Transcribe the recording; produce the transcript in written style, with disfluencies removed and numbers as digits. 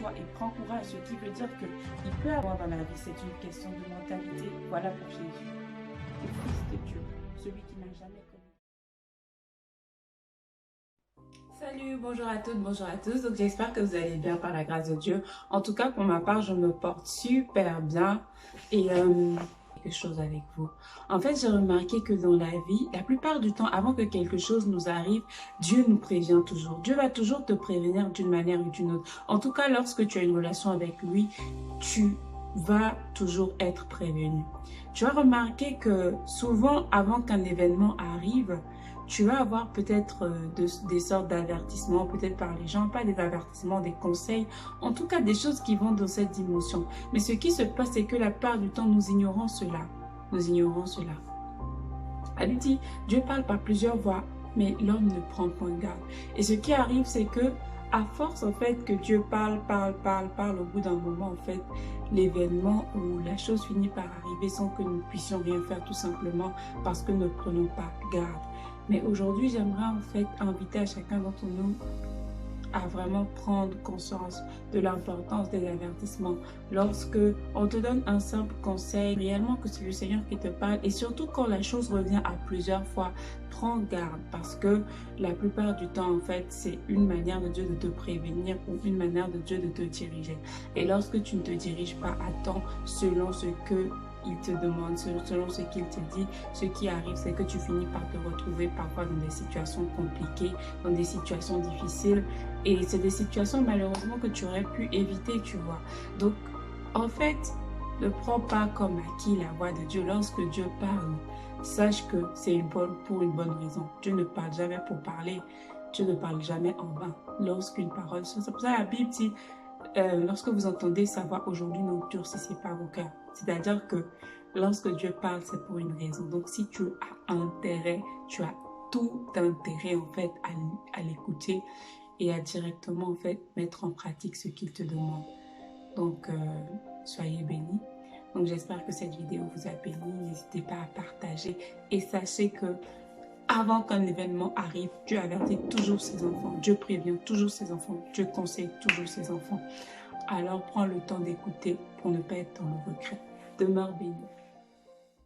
toi et prends courage, ce qui veut dire qu'il peut avoir dans la vie, c'est une question de mentalité. Voilà pour Jésus, le Fils de Dieu, celui qui n'a jamais connu. Salut, bonjour à toutes, bonjour à tous. Donc j'espère que vous allez bien par la grâce de Dieu. En tout cas, pour ma part, je me porte super bien et quelque chose avec vous. En fait, j'ai remarqué que dans la vie, la plupart du temps, avant que quelque chose nous arrive, Dieu nous prévient toujours. Dieu va toujours te prévenir d'une manière ou d'une autre. En tout cas, lorsque tu as une relation avec lui, tu vas toujours être prévenu. Tu vas remarquer que souvent, avant qu'un événement arrive, tu vas avoir peut-être des sortes d'avertissements, peut-être par les gens, pas des avertissements, des conseils, en tout cas des choses qui vont dans cette dimension. Mais ce qui se passe, c'est que la plupart du temps, nous ignorons cela. Nous ignorons cela. Elle dit, Dieu parle par plusieurs voies, mais l'homme ne prend point garde. Et ce qui arrive, c'est que à force, en fait, que Dieu parle, au bout d'un moment, en fait, l'événement ou la chose finit par arriver sans que nous puissions rien faire, tout simplement parce que nous ne prenons pas garde. Mais aujourd'hui, j'aimerais en fait inviter à chacun d'entre nous à vraiment prendre conscience de l'importance des avertissements. Lorsque on te donne un simple conseil, réellement que c'est le Seigneur qui te parle, et surtout quand la chose revient à plusieurs fois, prends garde parce que la plupart du temps, en fait, c'est une manière de Dieu de te prévenir ou une manière de Dieu de te diriger. Et lorsque tu ne te diriges pas à temps selon ce que il te demande, selon ce qu'il te dit, ce qui arrive, c'est que tu finis par te retrouver parfois dans des situations compliquées, dans des situations difficiles. Et c'est des situations malheureusement que tu aurais pu éviter, tu vois. Donc, en fait, ne prends pas comme acquis la voix de Dieu. Lorsque Dieu parle, sache que c'est pour une bonne raison. Dieu ne parle jamais pour parler. Dieu ne parle jamais en vain. Lorsqu'une parole, c'est pour ça la Bible dit, lorsque vous entendez sa voix aujourd'hui, n'endurcissez pas vos cœurs. C'est-à-dire que lorsque Dieu parle, c'est pour une raison. Donc, si tu as intérêt, tu as tout intérêt en fait à l'écouter et à directement en fait mettre en pratique ce qu'il te demande. Donc, soyez bénis. Donc, j'espère que cette vidéo vous a béni. N'hésitez pas à partager et sachez que avant qu'un événement arrive, Dieu avertit toujours ses enfants. Dieu prévient toujours ses enfants. Dieu conseille toujours ses enfants. Alors, prends le temps d'écouter pour ne pas être dans le regret. Demeure béni.